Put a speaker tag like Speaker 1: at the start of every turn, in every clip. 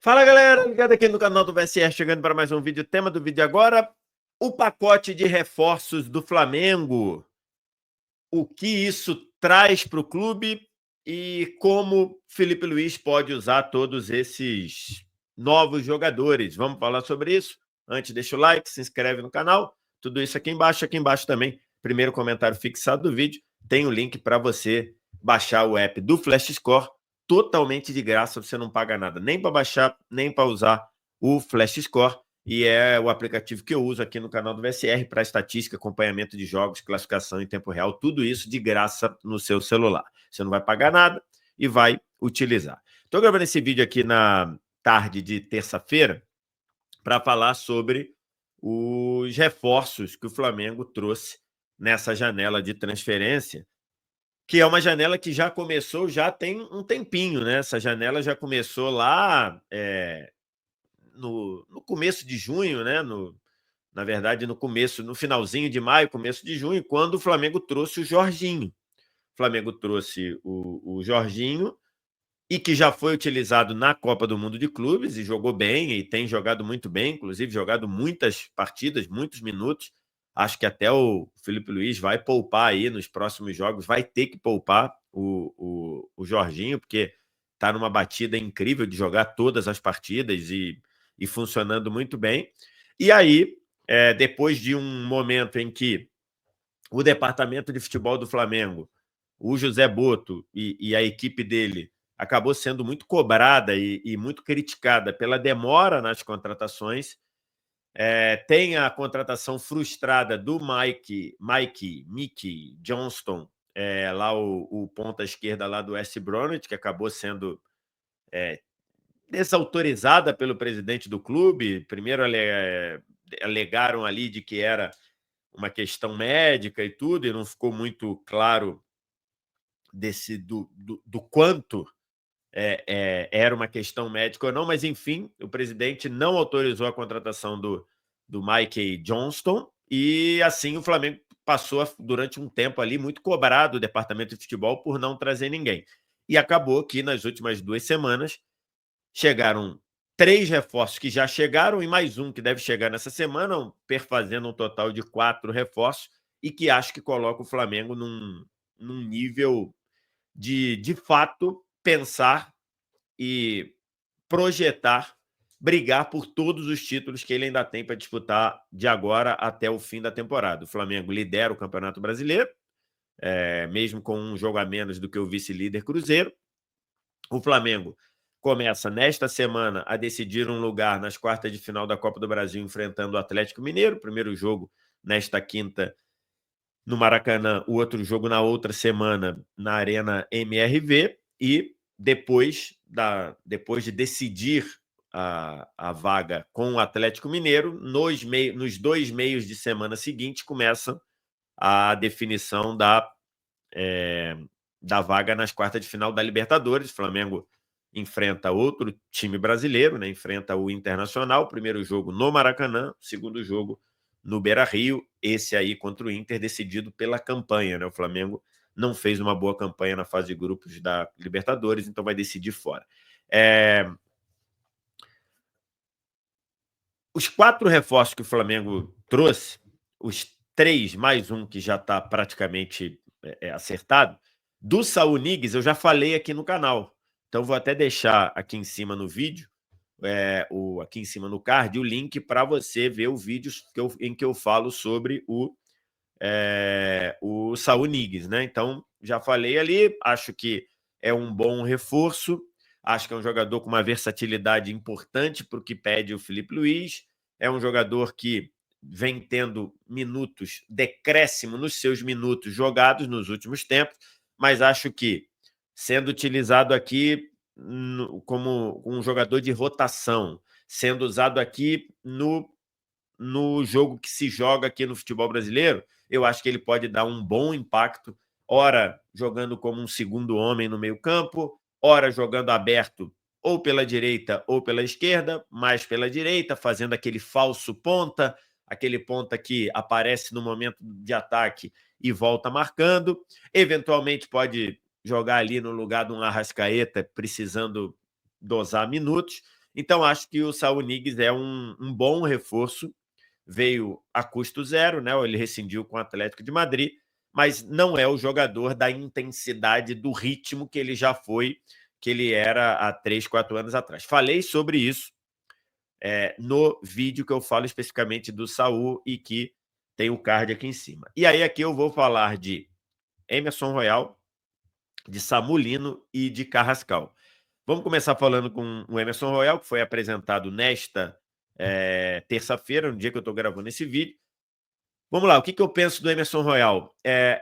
Speaker 1: Fala, galera, ligado aqui no canal do VSR, chegando para mais um vídeo. Tema do vídeo agora, o pacote de reforços do Flamengo. O que isso traz para o clube e como Felipe Luiz pode usar todos esses novos jogadores. Vamos falar sobre isso? Antes, deixa o like, se inscreve no canal. Tudo isso aqui embaixo também. Primeiro comentário fixado do vídeo. Tem o link para você baixar o app do Flash Score totalmente de graça, você não paga nada, nem para baixar, nem para usar o Flash Score, e é o aplicativo que eu uso aqui no canal do VSR para estatística, acompanhamento de jogos, classificação em tempo real, tudo isso de graça no seu celular. Você não vai pagar nada e vai utilizar. Estou gravando esse vídeo aqui na tarde de terça-feira para falar sobre os reforços que o Flamengo trouxe nessa janela de transferência, que é uma janela que já começou, já tem um tempinho, né? Essa janela já começou lá no começo de junho, né? Na verdade, no finalzinho de maio, começo de junho, quando o Flamengo trouxe o Jorginho. O Flamengo trouxe o Jorginho, e que já foi utilizado na Copa do Mundo de Clubes, e jogou bem, e tem jogado muito bem, inclusive jogado muitas partidas, muitos minutos. Acho que até o Felipe Luiz vai poupar aí nos próximos jogos, vai ter que poupar o Jorginho, porque está numa batida incrível de jogar todas as partidas e funcionando muito bem. E aí, depois de um momento em que o departamento de futebol do Flamengo, o José Boto e a equipe dele acabou sendo muito cobrada e muito criticada pela demora nas contratações. Tem a contratação frustrada do Mickey Johnston, lá o ponta esquerda lá do West Bromwich, que acabou sendo desautorizada pelo presidente do clube. Primeiro alegaram ali de que era uma questão médica e tudo, e não ficou muito claro do quanto era uma questão médica ou não, mas enfim, o presidente não autorizou a contratação do Mickey Johnston, e assim o Flamengo passou durante um tempo ali muito cobrado o departamento de futebol por não trazer ninguém. E acabou que nas últimas 2 semanas chegaram 3 reforços que já chegaram e mais um que deve chegar nessa semana, perfazendo um total de 4 reforços, e que acho que coloca o Flamengo num nível de fato, pensar e projetar, brigar por todos os títulos que ele ainda tem para disputar de agora até o fim da temporada. O Flamengo lidera o Campeonato Brasileiro, mesmo com um jogo a menos do que o vice-líder Cruzeiro. O Flamengo começa nesta semana a decidir um lugar nas quartas de final da Copa do Brasil, enfrentando o Atlético Mineiro. Primeiro jogo nesta quinta no Maracanã, o outro jogo na outra semana na Arena MRV, e depois de decidir a vaga com o Atlético Mineiro, nos 2 meios de semana seguintes começa a definição da vaga nas quartas de final da Libertadores. O Flamengo enfrenta outro time brasileiro, né? Enfrenta o Internacional, primeiro jogo no Maracanã, segundo jogo no Beira-Rio, esse aí contra o Inter, decidido pela campanha, né? O Flamengo não fez uma boa campanha na fase de grupos da Libertadores, então vai decidir fora. Os 4 reforços que o Flamengo trouxe, os 3 mais um que já está praticamente acertado, do Saúl Ñíguez eu já falei aqui no canal, então vou até deixar aqui em cima no vídeo, aqui em cima no card, o link para você ver o vídeo em que eu falo sobre o Saúl Ñíguez, né? Então, já falei ali, acho que é um bom reforço, acho que é um jogador com uma versatilidade importante para o que pede o Felipe Luiz, é um jogador que vem tendo decréscimo nos seus minutos jogados nos últimos tempos, mas acho que sendo utilizado aqui como um jogador de rotação, sendo usado aqui no jogo que se joga aqui no futebol brasileiro, eu acho que ele pode dar um bom impacto, ora jogando como um segundo homem no meio-campo, ora jogando aberto ou pela direita ou pela esquerda, mais pela direita, fazendo aquele falso ponta, aquele ponta que aparece no momento de ataque e volta marcando. Eventualmente pode jogar ali no lugar de um Arrascaeta, precisando dosar minutos. Então, acho que o Saul Niguez é um bom reforço, veio a custo zero, né? Ele rescindiu com o Atlético de Madrid, mas não é o jogador da intensidade, do ritmo que ele já foi, que ele era há 3, 4 anos atrás. Falei sobre isso no vídeo que eu falo especificamente do Saul e que tem o card aqui em cima. E aí aqui eu vou falar de Emerson Royal, de Samu Lino e de Carrascal. Vamos começar falando com o Emerson Royal, que foi apresentado nesta terça-feira, no dia que eu estou gravando esse vídeo. Vamos lá, o que eu penso do Emerson Royal?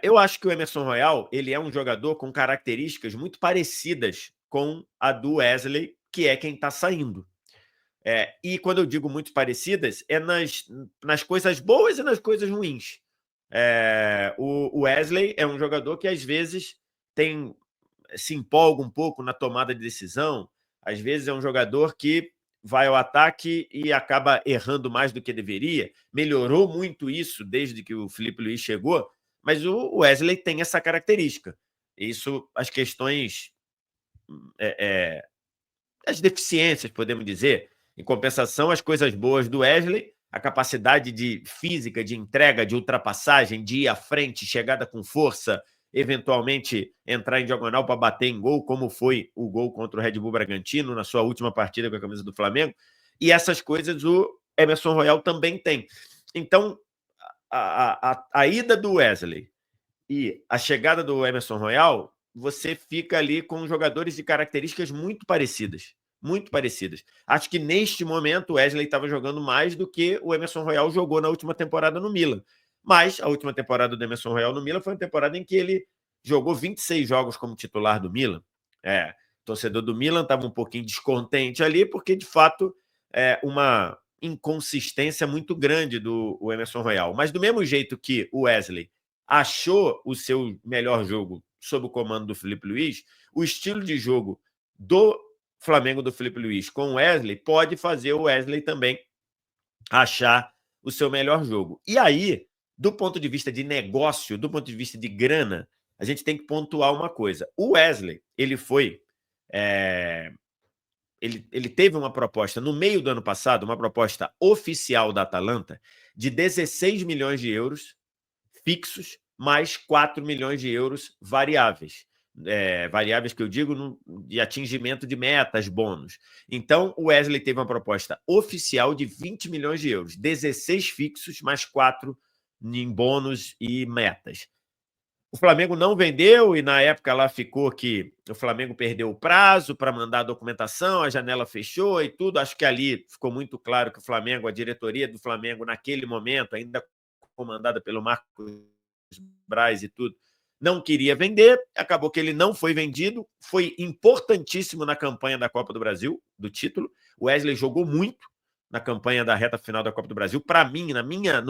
Speaker 1: Eu acho que o Emerson Royal ele é um jogador com características muito parecidas com a do Wesley, que é quem está saindo. E quando eu digo muito parecidas, é nas coisas boas e nas coisas ruins. O Wesley é um jogador que às vezes se empolga um pouco na tomada de decisão, às vezes é um jogador que vai ao ataque e acaba errando mais do que deveria. Melhorou muito isso desde que o Filipe Luís chegou, mas o Wesley tem essa característica. Isso, as questões, as deficiências, podemos dizer. Em compensação, as coisas boas do Wesley, a capacidade de física, de entrega, de ultrapassagem, de ir à frente, chegada com força, eventualmente entrar em diagonal para bater em gol, como foi o gol contra o Red Bull Bragantino na sua última partida com a camisa do Flamengo. E essas coisas o Emerson Royal também tem. Então, a ida do Wesley e a chegada do Emerson Royal, você fica ali com jogadores de características muito parecidas. Muito parecidas. Acho que neste momento o Wesley estava jogando mais do que o Emerson Royal jogou na última temporada no Milan. Mas a última temporada do Emerson Royal no Milan foi uma temporada em que ele jogou 26 jogos como titular do Milan. O torcedor do Milan estava um pouquinho descontente ali, porque de fato uma inconsistência muito grande do Emerson Royal. Mas do mesmo jeito que o Wesley achou o seu melhor jogo sob o comando do Filipe Luís, o estilo de jogo do Flamengo do Filipe Luís com o Wesley pode fazer o Wesley também achar o seu melhor jogo. E aí, do ponto de vista de negócio, do ponto de vista de grana, a gente tem que pontuar uma coisa. O Wesley, ele foi... Ele teve uma proposta no meio do ano passado, uma proposta oficial da Atalanta de 16 milhões de euros fixos, mais 4 milhões de euros variáveis. Variáveis que eu digo de atingimento de metas, bônus. Então, o Wesley teve uma proposta oficial de 20 milhões de euros, 16 fixos, mais 4 em bônus e metas. O Flamengo não vendeu e na época lá ficou que o Flamengo perdeu o prazo para mandar a documentação, a janela fechou e tudo. Acho que ali ficou muito claro que o Flamengo, a diretoria do Flamengo naquele momento, ainda comandada pelo Marcos Braz e tudo, não queria vender. Acabou que ele não foi vendido. Foi importantíssimo na campanha da Copa do Brasil, do título. O Wesley jogou muito na campanha da reta final da Copa do Brasil. Para mim, na minha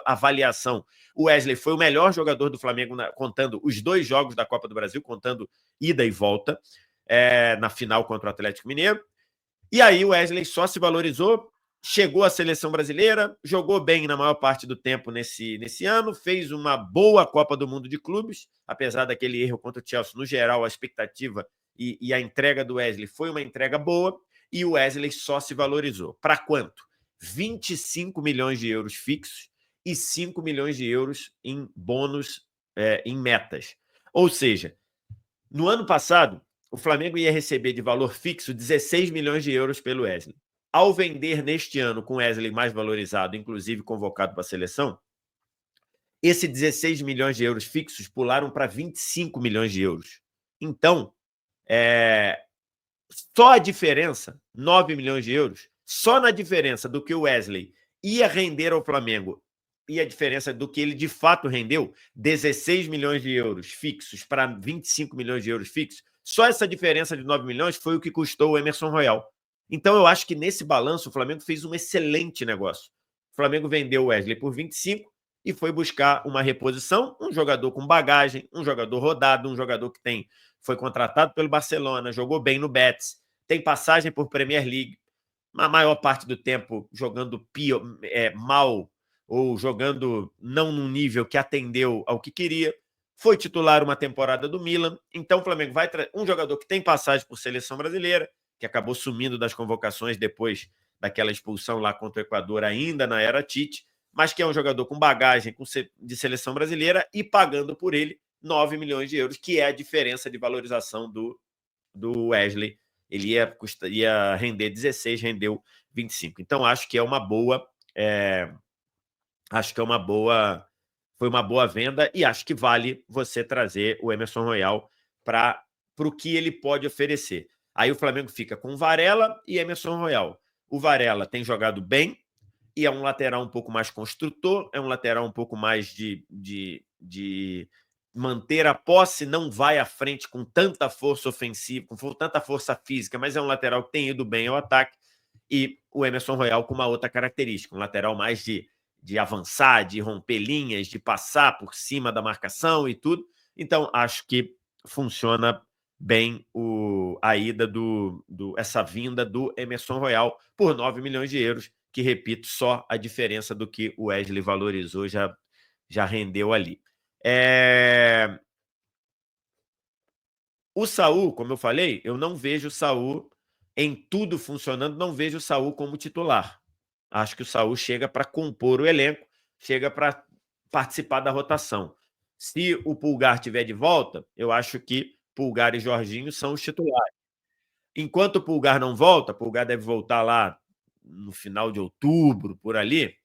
Speaker 1: avaliação, o Wesley foi o melhor jogador do Flamengo, contando os 2 jogos da Copa do Brasil, contando ida e volta, na final contra o Atlético Mineiro. E aí o Wesley só se valorizou, chegou à seleção brasileira, jogou bem na maior parte do tempo nesse ano, fez uma boa Copa do Mundo de Clubes, apesar daquele erro contra o Chelsea. No geral, a expectativa e a entrega do Wesley foi uma entrega boa, e o Wesley só se valorizou. Para quanto? 25 milhões de euros fixos e 5 milhões de euros em bônus, em metas. Ou seja, no ano passado, o Flamengo ia receber de valor fixo 16 milhões de euros pelo Wesley. Ao vender neste ano com o Wesley mais valorizado, inclusive convocado para a seleção, esses 16 milhões de euros fixos pularam para 25 milhões de euros. Então, só a diferença, 9 milhões de euros, só na diferença do que o Wesley ia render ao Flamengo e a diferença do que ele de fato rendeu, 16 milhões de euros fixos para 25 milhões de euros fixos, só essa diferença de 9 milhões foi o que custou o Emerson Royal. Então, eu acho que nesse balanço o Flamengo fez um excelente negócio. O Flamengo vendeu o Wesley por 25 e foi buscar uma reposição, um jogador com bagagem, um jogador rodado, um jogador que foi contratado pelo Barcelona, jogou bem no Betis, tem passagem por Premier League, a maior parte do tempo jogando mal ou jogando não num nível que atendeu ao que queria. Foi titular uma temporada do Milan. Então o Flamengo vai trazer um jogador que tem passagem por seleção brasileira, que acabou sumindo das convocações depois daquela expulsão lá contra o Equador, ainda na era Tite, mas que é um jogador com bagagem de seleção brasileira e pagando por ele 9 milhões de euros, que é a diferença de valorização do Wesley. Ele ia render 16, rendeu 25. Então, acho que é uma boa... acho que foi uma boa venda e acho que vale você trazer o Emerson Royal para o que ele pode oferecer. Aí o Flamengo fica com Varela e Emerson Royal. O Varela tem jogado bem e é um lateral um pouco mais construtor, é um lateral um pouco mais de manter a posse, não vai à frente com tanta força ofensiva, com tanta força física, mas é um lateral que tem ido bem ao ataque. E o Emerson Royal com uma outra característica, um lateral mais de avançar, de romper linhas, de passar por cima da marcação e tudo. Então, acho que funciona bem a ida essa vinda do Emerson Royal por 9 milhões de euros, que, repito, só a diferença do que o Wesley valorizou já rendeu ali. O Saul, como eu falei, eu não vejo o Saul em tudo funcionando, não vejo o Saul como titular. Acho que o Saul chega para compor o elenco, chega para participar da rotação. Se o Pulgar estiver de volta, eu acho que Pulgar e Jorginho são os titulares. Enquanto o Pulgar não volta, Pulgar deve voltar lá no final de outubro, por ali.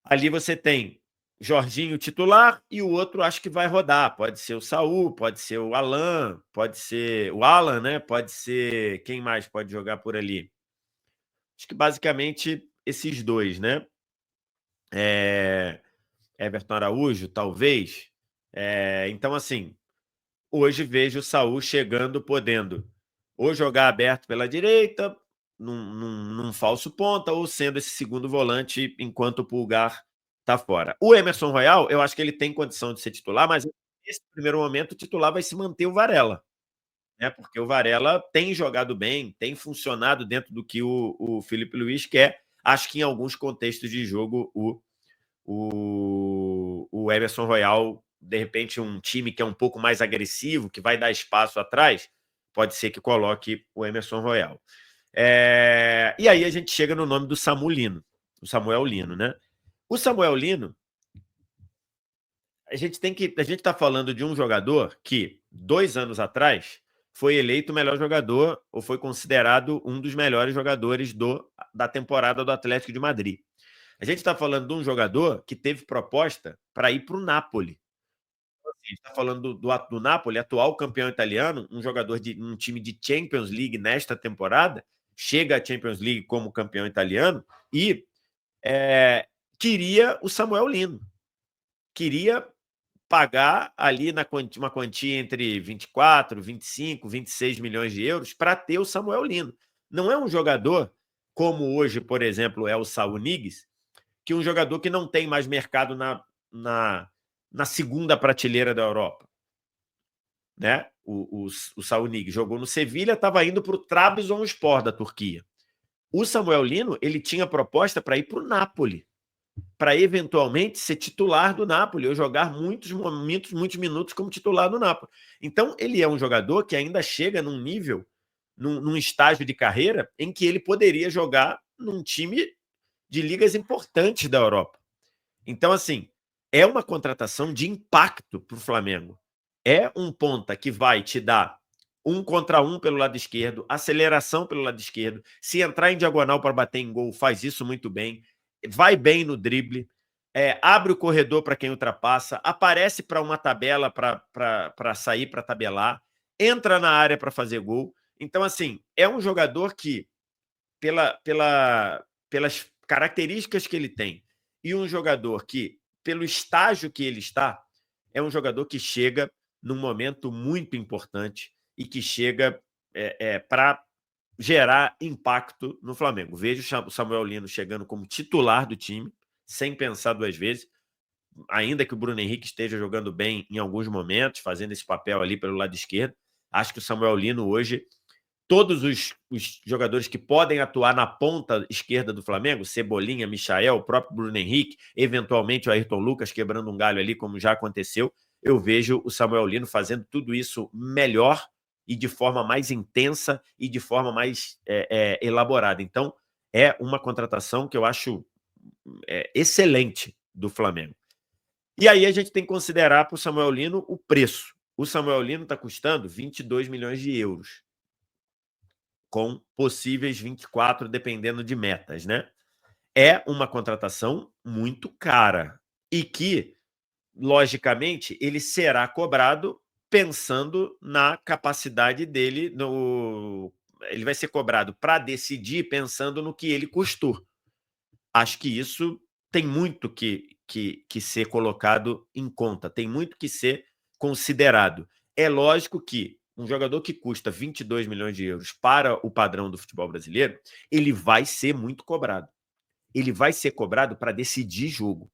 Speaker 1: Ali você tem Jorginho titular e o outro acho que vai rodar. Pode ser o Saul, pode ser o Alan, pode ser o Alan, né? Pode ser... Quem mais pode jogar por ali? Acho que basicamente esses dois, né? Everton Araújo, talvez. Então, assim, hoje vejo o Saul chegando, podendo ou jogar aberto pela direita, num falso ponta, ou sendo esse segundo volante enquanto o Pulgar está fora. O Emerson Royal, eu acho que ele tem condição de ser titular, mas nesse primeiro momento o titular vai se manter o Varela, né? Porque o Varela tem jogado bem, tem funcionado dentro do que o Felipe Luiz quer. Acho que em alguns contextos de jogo o Emerson Royal, de repente, um time que é um pouco mais agressivo, que vai dar espaço atrás, pode ser que coloque o Emerson Royal. E aí a gente chega no nome do Samuel Lino, né? O Samuel Lino, a gente está falando de um jogador que, 2 anos atrás, foi eleito o melhor jogador, ou foi considerado um dos melhores jogadores da temporada do Atlético de Madrid. A gente está falando de um jogador que teve proposta para ir para o Napoli. A gente está falando do Napoli, atual campeão italiano, um jogador de um time de Champions League nesta temporada, chega à Champions League como campeão italiano e queria o Samuel Lino. Queria pagar ali uma quantia entre 24, 25, 26 milhões de euros para ter o Samuel Lino. Não é um jogador como hoje, por exemplo, é o Saúl Ñíguez, que um jogador que não tem mais mercado na segunda prateleira da Europa. Né? O Saúl Ñíguez jogou no Sevilha, estava indo para o Trabzonspor da Turquia. O Samuel Lino, ele tinha proposta para ir para o Napoli, para eventualmente ser titular do Napoli, ou jogar muitos minutos como titular do Napoli. Então, ele é um jogador que ainda chega num nível, num estágio de carreira, em que ele poderia jogar num time de ligas importantes da Europa. Então, assim, é uma contratação de impacto para o Flamengo. É um ponta que vai te dar 1 contra 1 pelo lado esquerdo, aceleração pelo lado esquerdo. Se entrar em diagonal para bater em gol, faz isso muito bem. Vai bem no drible, abre o corredor para quem ultrapassa, aparece para uma tabela para sair para tabelar, entra na área para fazer gol. Então, assim, é um jogador que, pelas características que ele tem, e um jogador que, pelo estágio que ele está, é um jogador que chega num momento muito importante e que chega para gerar impacto no Flamengo. Vejo o Samuel Lino chegando como titular do time, sem pensar 2 vezes, ainda que o Bruno Henrique esteja jogando bem em alguns momentos, fazendo esse papel ali pelo lado esquerdo. Acho que o Samuel Lino hoje, todos os jogadores que podem atuar na ponta esquerda do Flamengo, Cebolinha, Michael, o próprio Bruno Henrique, eventualmente o Ayrton Lucas quebrando um galho ali, como já aconteceu, eu vejo o Samuel Lino fazendo tudo isso melhor e de forma mais intensa e de forma mais elaborada. Então, é uma contratação que eu acho excelente do Flamengo. E aí a gente tem que considerar para o Samuel Lino o preço. O Samuel Lino está custando 22 milhões de euros, com possíveis 24, dependendo de metas, né? É uma contratação muito cara e que, logicamente, ele será cobrado pensando na capacidade dele. Ele vai ser cobrado para decidir pensando no que ele custou. Acho que isso tem muito que ser colocado em conta, tem muito que ser considerado. É lógico que um jogador que custa 22 milhões de euros para o padrão do futebol brasileiro, ele vai ser muito cobrado. Ele vai ser cobrado para decidir jogo.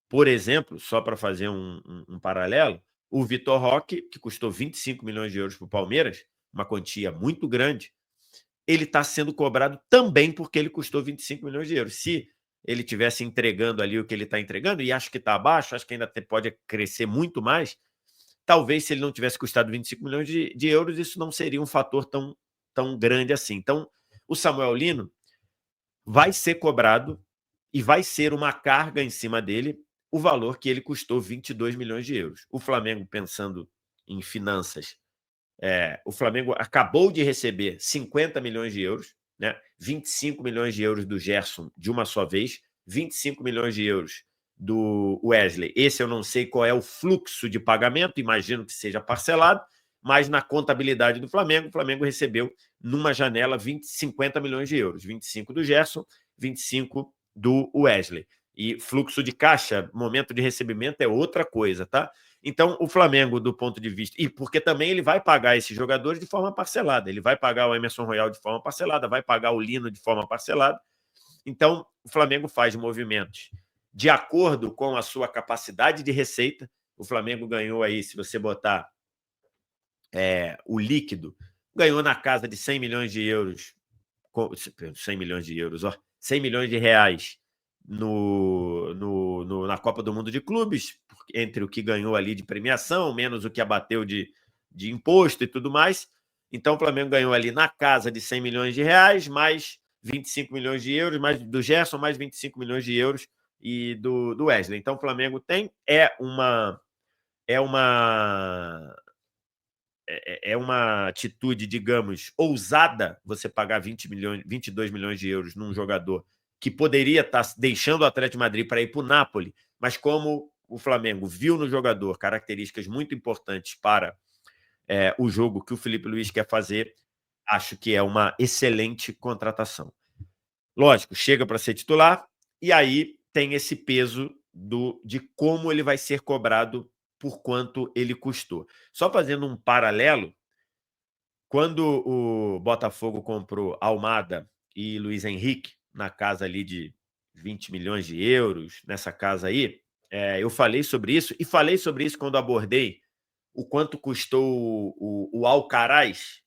Speaker 1: Por exemplo, só para fazer um paralelo, o Vitor Roque, que custou 25 milhões de euros para o Palmeiras, uma quantia muito grande, ele está sendo cobrado também porque ele custou 25 milhões de euros. Se ele tivesse entregando ali o que ele está entregando, e acho que está abaixo, acho que ainda pode crescer muito mais, talvez se ele não tivesse custado 25 milhões de euros, isso não seria um fator tão grande assim. Então, o Samuel Lino vai ser cobrado e vai ser uma carga em cima dele o valor que ele custou 22 milhões de euros. O Flamengo, pensando em finanças, o Flamengo acabou de receber 50 milhões de euros, né? 25 milhões de euros do Gerson de uma só vez, 25 milhões de euros do Wesley. Esse eu não sei qual é o fluxo de pagamento, imagino que seja parcelado, mas na contabilidade do Flamengo, o Flamengo recebeu numa janela 50 milhões de euros, 25 do Gerson, 25 do Wesley. E fluxo de caixa, momento de recebimento é outra coisa, tá? Então, o Flamengo, do ponto de vista... E porque também ele vai pagar esses jogadores de forma parcelada. Ele vai pagar o Emerson Royal de forma parcelada, vai pagar o Lino de forma parcelada. Então, o Flamengo faz movimentos de acordo com a sua capacidade de receita. O Flamengo ganhou aí, se você botar o líquido, ganhou na casa de 100 milhões de euros, 100 milhões de euros, 100 milhões de reais na Copa do Mundo de Clubes, entre o que ganhou ali de premiação, menos o que abateu de imposto e tudo mais. Então, o Flamengo ganhou ali na casa de 100 milhões de reais, mais 25 milhões de euros, mais do Gerson, mais 25 milhões de euros e do Wesley. Então, o Flamengo tem uma atitude, digamos, ousada, você pagar 22 milhões de euros num jogador que poderia estar deixando o Atlético de Madrid para ir para o Napoli, mas como o Flamengo viu no jogador características muito importantes para o jogo que o Felipe Luiz quer fazer, acho que é uma excelente contratação. Lógico, chega para ser titular, e aí tem esse peso de como ele vai ser cobrado por quanto ele custou. Só fazendo um paralelo, quando o Botafogo comprou Almada e Luiz Henrique, na casa ali de 20 milhões de euros, nessa casa aí, eu falei sobre isso, e falei sobre isso quando abordei o quanto custou o Alcaraz.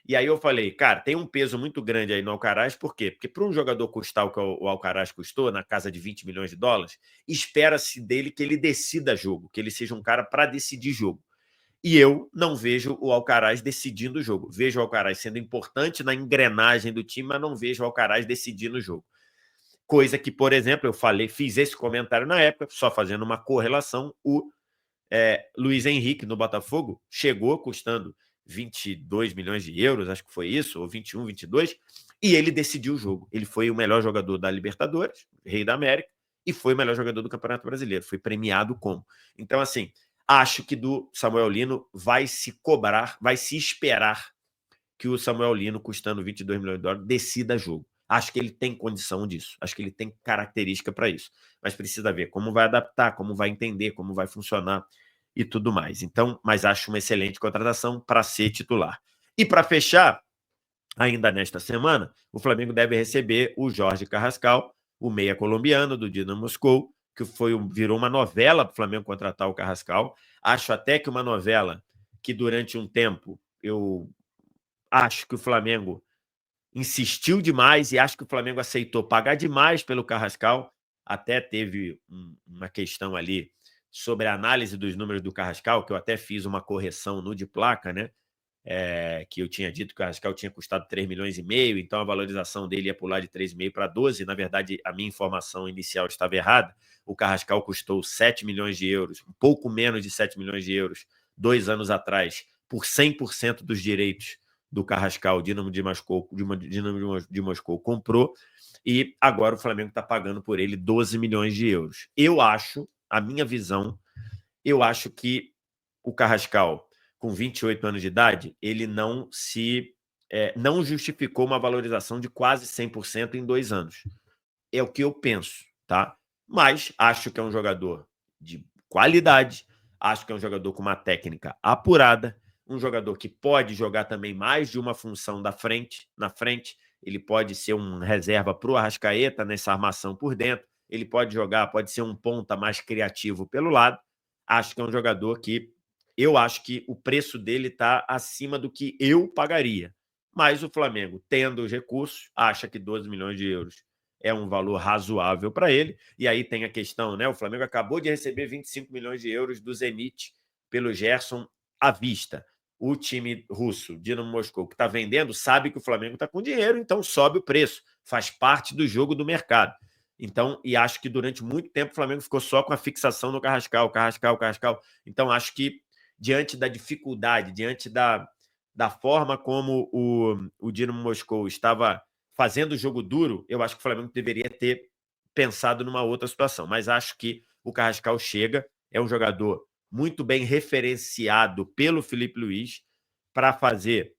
Speaker 1: E aí eu falei, cara, tem um peso muito grande aí no Alcaraz, por quê? Porque para um jogador custar o que o Alcaraz custou, na casa de 20 milhões de dólares, espera-se dele que ele decida jogo, que ele seja um cara para decidir jogo. E eu não vejo o Alcaraz decidindo o jogo. Vejo o Alcaraz sendo importante na engrenagem do time, mas não vejo o Alcaraz decidindo o jogo. Coisa que, por exemplo, fiz esse comentário na época, só fazendo uma correlação, o Luiz Henrique no Botafogo chegou custando 22 milhões de euros, acho que foi isso, ou 21, 22, e ele decidiu o jogo. Ele foi o melhor jogador da Libertadores, Rei da América, e foi o melhor jogador do Campeonato Brasileiro. Foi premiado como. Então, assim, acho que do Samuel Lino vai se cobrar, vai se esperar que o Samuel Lino, custando 22 milhões de dólares, decida jogo. Acho que ele tem condição disso. Acho que ele tem característica para isso. Mas precisa ver como vai adaptar, como vai entender, como vai funcionar e tudo mais. Então, mas acho uma excelente contratação para ser titular. E para fechar, ainda nesta semana, o Flamengo deve receber o Jorge Carrascal, o meia colombiano do Dinamo Moscou, que virou uma novela para o Flamengo contratar o Carrascal. Acho até que uma novela que durante um tempo eu acho que o Flamengo insistiu demais e acho que o Flamengo aceitou pagar demais pelo Carrascal. Até teve uma questão ali sobre a análise dos números do Carrascal, que eu até fiz uma correção no de placa, né? que eu tinha dito que o Carrascal tinha custado 3,5 milhões, então a valorização dele ia pular de 3,5 para 12. Na verdade, a minha informação inicial estava errada. O Carrascal custou 7 milhões de euros, um pouco menos de 7 milhões de euros, 2 anos atrás, por 100% dos direitos do Carrascal. O Dinamo de Moscou comprou, e agora o Flamengo está pagando por ele 12 milhões de euros. Eu acho, a minha visão, eu acho que o Carrascal, com 28 anos de idade, ele não justificou uma valorização de quase 100% em 2 anos. É o que eu penso, tá? Mas acho que é um jogador de qualidade, acho que é um jogador com uma técnica apurada, um jogador que pode jogar também mais de uma função na frente. Ele pode ser um reserva para o Arrascaeta nessa armação por dentro, ele pode jogar, pode ser um ponta mais criativo pelo lado. Acho que é um jogador que eu acho que o preço dele está acima do que eu pagaria. Mas o Flamengo, tendo os recursos, acha que 12 milhões de euros é um valor razoável para ele. E aí tem a questão, né? O Flamengo acabou de receber 25 milhões de euros do Zenit pelo Gerson à vista. O time russo, Dinamo Moscou, que está vendendo, sabe que o Flamengo está com dinheiro, então sobe o preço. Faz parte do jogo do mercado. Então, e acho que durante muito tempo o Flamengo ficou só com a fixação no Carrascal. Então, acho que diante da dificuldade, diante da forma como o Dinamo Moscou estava fazendo o jogo duro, eu acho que o Flamengo deveria ter pensado numa outra situação. Mas acho que o Carrascal chega, é um jogador muito bem referenciado pelo Felipe Luiz para fazer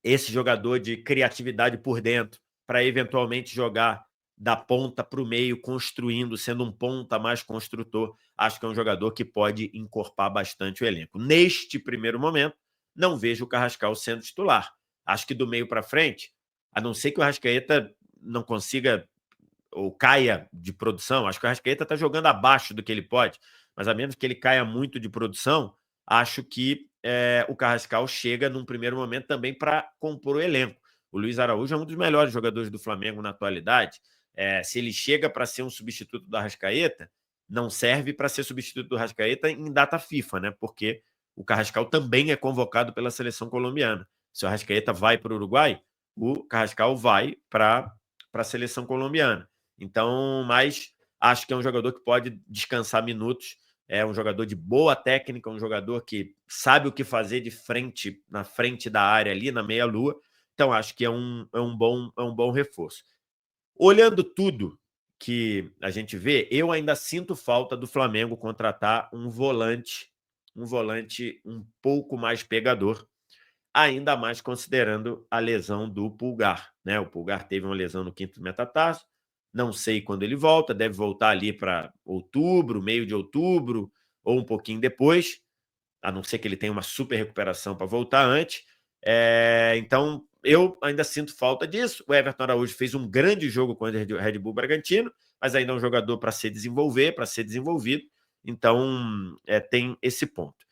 Speaker 1: esse jogador de criatividade por dentro, para eventualmente jogar da ponta para o meio, construindo, sendo um ponta mais construtor. Acho que é um jogador que pode encorpar bastante o elenco. Neste primeiro momento, não vejo o Carrascal sendo titular. Acho que do meio para frente, a não ser que o Arrascaeta não consiga ou caia de produção, acho que o Arrascaeta está jogando abaixo do que ele pode, mas a menos que ele caia muito de produção, acho que o Carrascal chega num primeiro momento também para compor o elenco. O Luiz Araújo é um dos melhores jogadores do Flamengo na atualidade. Se ele chega para ser um substituto do Arrascaeta, não serve para ser substituto do Arrascaeta em data FIFA, né? Porque o Carrascal também é convocado pela seleção colombiana. Se o Arrascaeta vai para o Uruguai, o Carrascal vai para a seleção colombiana. Então, mas acho que é um jogador que pode descansar minutos, é um jogador de boa técnica, um jogador que sabe o que fazer de frente, na frente da área ali, na meia-lua. Então, acho que é um bom reforço. Olhando tudo que a gente vê, eu ainda sinto falta do Flamengo contratar um volante um pouco mais pegador, ainda mais considerando a lesão do Pulgar, né? O Pulgar teve uma lesão no quinto metatarso, não sei quando ele volta, deve voltar ali para outubro, meio de outubro, ou um pouquinho depois, a não ser que ele tenha uma super recuperação para voltar antes. Então, eu ainda sinto falta disso. O Everton Araújo fez um grande jogo contra o Red Bull Bragantino, mas ainda é um jogador para se desenvolver, para ser desenvolvido. Então, tem esse ponto.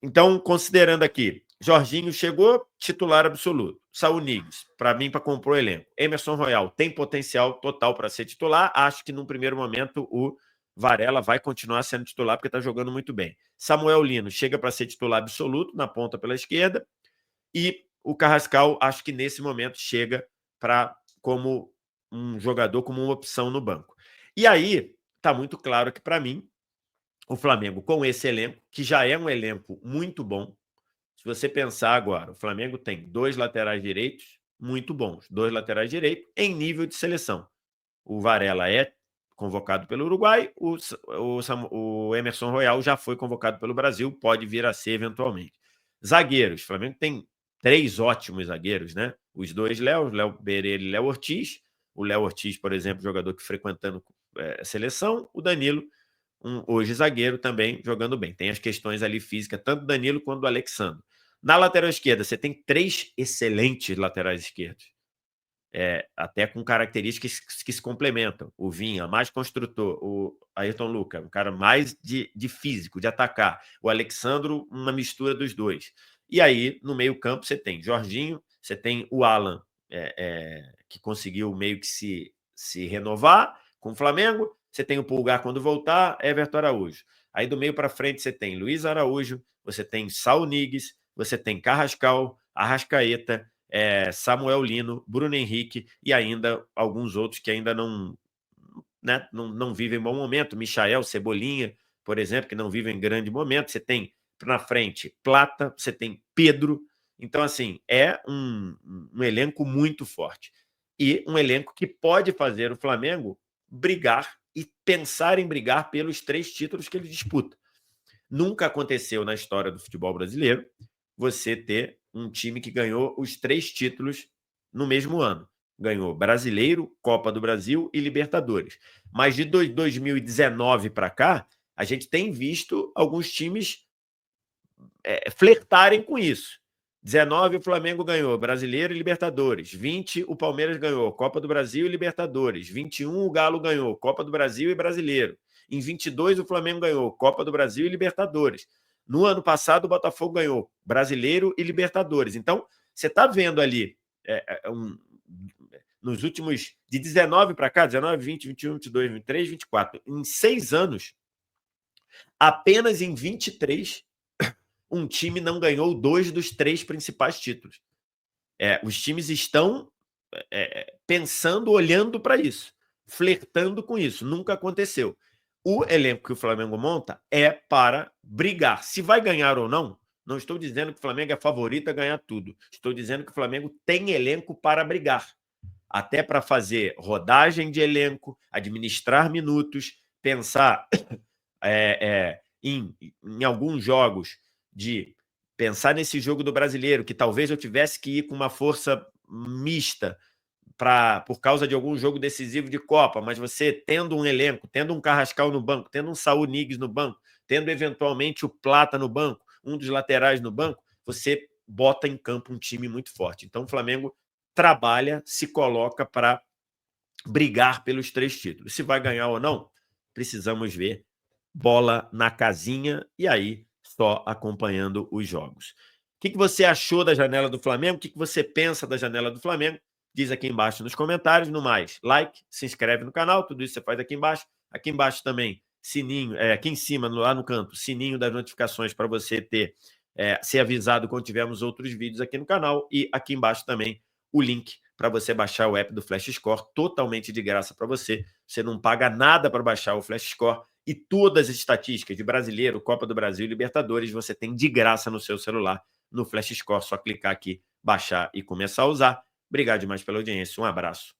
Speaker 1: Então, considerando aqui, Jorginho chegou, titular absoluto. Saúl Ñíguez, para mim, para compor o elenco. Emerson Royal tem potencial total para ser titular. Acho que, num primeiro momento, o Varela vai continuar sendo titular porque está jogando muito bem. Samuel Lino chega para ser titular absoluto na ponta pela esquerda. E o Carrascal, acho que nesse momento chega como um jogador, como uma opção no banco. E aí, está muito claro que, para mim, o Flamengo, com esse elenco, que já é um elenco muito bom. Se você pensar agora, o Flamengo tem 2 laterais direitos muito bons, 2 laterais direitos em nível de seleção. O Varela é convocado pelo Uruguai, o Emerson Royal já foi convocado pelo Brasil, pode vir a ser eventualmente. Zagueiros, o Flamengo tem 3 ótimos zagueiros, né? Os 2 Léo Pereira e Léo Ortiz. O Léo Ortiz, por exemplo, jogador que frequentando a seleção, o Danilo, hoje zagueiro também jogando bem. Tem as questões ali físicas, tanto do Danilo quanto do Alexandre. Na lateral esquerda, você tem 3 excelentes laterais esquerdos, até com características que se complementam. O Vinha, mais construtor. O Ayrton Lucas, um cara mais de físico, de atacar. O Alexandro, uma mistura dos dois. E aí, no meio campo, você tem Jorginho, você tem o Alan, que conseguiu meio que se renovar com o Flamengo. Você tem o Pulgar quando voltar, Everton Araújo. Aí do meio para frente você tem Luiz Araújo, você tem Saúl Ñíguez, você tem Carrascal, Arrascaeta, Samuel Lino, Bruno Henrique e ainda alguns outros que ainda não, né, não vivem bom momento. Michael, Cebolinha, por exemplo, que não vivem grande momento. Você tem na frente Plata, você tem Pedro. Então, assim, é um elenco muito forte. E um elenco que pode fazer o Flamengo brigar e pensar em brigar pelos 3 títulos que ele disputa. Nunca aconteceu na história do futebol brasileiro você ter um time que ganhou os 3 títulos no mesmo ano. Ganhou Brasileiro, Copa do Brasil e Libertadores. Mas de 2019 para cá, a gente tem visto alguns times flertarem com isso. 19 o Flamengo ganhou Brasileiro e Libertadores. 20 o Palmeiras ganhou Copa do Brasil e Libertadores. 21 o Galo ganhou Copa do Brasil e Brasileiro. Em 22 o Flamengo ganhou Copa do Brasil e Libertadores. No ano passado o Botafogo ganhou Brasileiro e Libertadores. Então, você está vendo ali nos últimos de 19 para cá, 19, 20, 21, 22, 23, 24, em 6 anos, apenas em 23 um time não ganhou 2 dos 3 principais títulos. Os times estão pensando, olhando para isso, flertando com isso. Nunca aconteceu. O elenco que o Flamengo monta é para brigar. Se vai ganhar ou não, não estou dizendo que o Flamengo é favorito a ganhar tudo. Estou dizendo que o Flamengo tem elenco para brigar. Até para fazer rodagem de elenco, administrar minutos, pensar em alguns jogos, de pensar nesse jogo do Brasileiro, que talvez eu tivesse que ir com uma força mista por causa de algum jogo decisivo de Copa, mas você tendo um elenco, tendo um Carrascal no banco, tendo um Saúl Ñíguez no banco, tendo eventualmente o Plata no banco, um dos laterais no banco, você bota em campo um time muito forte. Então o Flamengo trabalha, se coloca para brigar pelos 3 títulos. Se vai ganhar ou não, precisamos ver. Bola na casinha e aí só acompanhando os jogos. O que você achou da janela do Flamengo? O que você pensa da janela do Flamengo? Diz aqui embaixo nos comentários. No mais, like, se inscreve no canal, tudo isso você faz aqui embaixo. Aqui embaixo também, sininho, aqui em cima, lá no canto, sininho das notificações para você ser avisado quando tivermos outros vídeos aqui no canal. E aqui embaixo também o link para você baixar o app do Flash Score, totalmente de graça para você. Você não paga nada para baixar o Flash Score e todas as estatísticas de Brasileiro, Copa do Brasil e Libertadores você tem de graça no seu celular, no Flash Score. Só clicar aqui, baixar e começar a usar. Obrigado demais pela audiência. Um abraço.